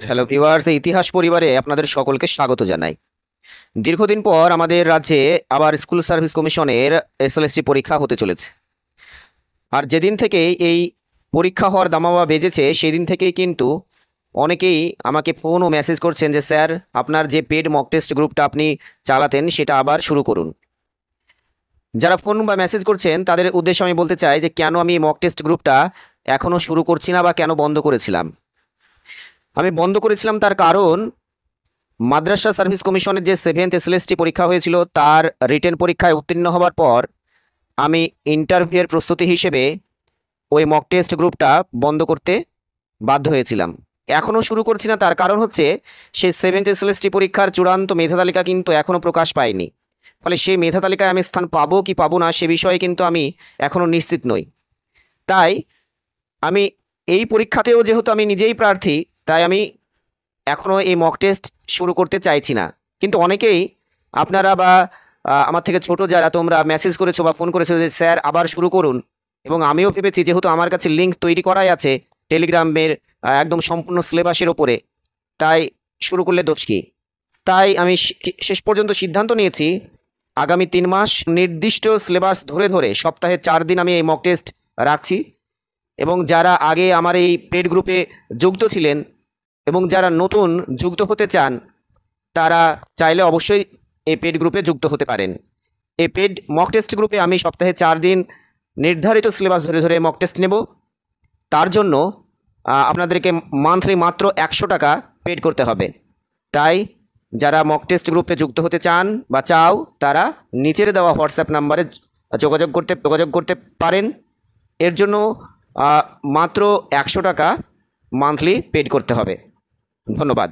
Hello viewers, ইতিহাস পরিবারে আপনাদের সকলকে স্বাগত জানাই। দীর্ঘদিন পর আমাদের রাজ্যে আবার স্কুল সার্ভিস কমিশনের এসএলএসটি পরীক্ষা হতে চলেছে। আর যেদিন থেকে এই পরীক্ষা হওয়ার দামামা বেজেছে সেদিন থেকেই কিন্তু অনেকেই আমাকে ফোন ও মেসেজ করছেন যে স্যার, আপনার যে পেড মক টেস্ট গ্রুপটা আপনি চালাতেন সেটা আবার শুরু করুন। যারা ফোন বা মেসেজ করছেন তাদের উদ্দেশ্যে আমি বলতে চাই যে কেন আমি মক টেস্ট গ্রুপটা এখনও শুরু করছি না বা কেন বন্ধ করেছিলাম। আমি বন্ধ করেছিলাম তার কারণ, মাদ্রাসা সার্ভিস কমিশনের যে 7th এসএলএসটি পরীক্ষা হয়েছিল তার রিটেন পরীক্ষায় উত্তীর্ণ হওয়ার পর আমি ইন্টারভিউয়ের প্রস্তুতি হিসেবে ওই মক টেস্ট গ্রুপটা বন্ধ করতে বাধ্য হয়েছিলাম। এখনও শুরু করছি না তার কারণ হচ্ছে, সেই 7th এসএলএসটি পরীক্ষার চূড়ান্ত মেধা তালিকা কিন্তু এখনও প্রকাশ পায়নি। ফলে সেই মেধা তালিকায় আমি স্থান পাবো কি পাবো না সে বিষয়ে কিন্তু আমি এখনও নিশ্চিত নই। তাই আমি এই পরীক্ষাতেও যেহেতু আমি নিজেই প্রার্থী, তাই আমি এখনও এই মক টেস্ট শুরু করতে চাইছি না। কিন্তু অনেকেই আপনারা বা আমার থেকে ছোট যারা তোমরা মেসেজ করেছো বা ফোন করেছো যে স্যার আবার শুরু করুন, এবং আমিও ভেবেছি যেহেতু আমার কাছে লিঙ্ক তৈরি করাই আছে টেলিগ্রামের একদম সম্পূর্ণ সিলেবাসের ওপরে, তাই শুরু করলে দোষ কী। তাই আমি শেষ পর্যন্ত সিদ্ধান্ত নিয়েছি আগামী 3 মাস নির্দিষ্ট সিলেবাস ধরে ধরে সপ্তাহে 4 দিন আমি এই মক টেস্ট রাখছি। এবং যারা আগে আমার এই পেড গ্রুপে যুক্ত ছিলেন এবং যারা নতুন যুক্ত হতে চান তারা চাইলে অবশ্যই এই পেড গ্রুপে যুক্ত হতে পারেন। এই পেড মক টেস্ট গ্রুপে আমি সপ্তাহে 4 দিন নির্ধারিত সিলেবাস ধরে ধরে মক টেস্ট নেব। তার জন্য আপনাদেরকে মান্থলি মাত্র 100 টাকা পেড করতে হবে। তাই যারা মক টেস্ট গ্রুপে যুক্ত হতে চান বা চাও তারা নিচের দেওয়া হোয়াটসঅ্যাপ নাম্বারে যোগাযোগ করতে পারেন। এর জন্য মাত্র 100 টাকা মান্থলি পেড করতে হবে। ধন্যবাদ।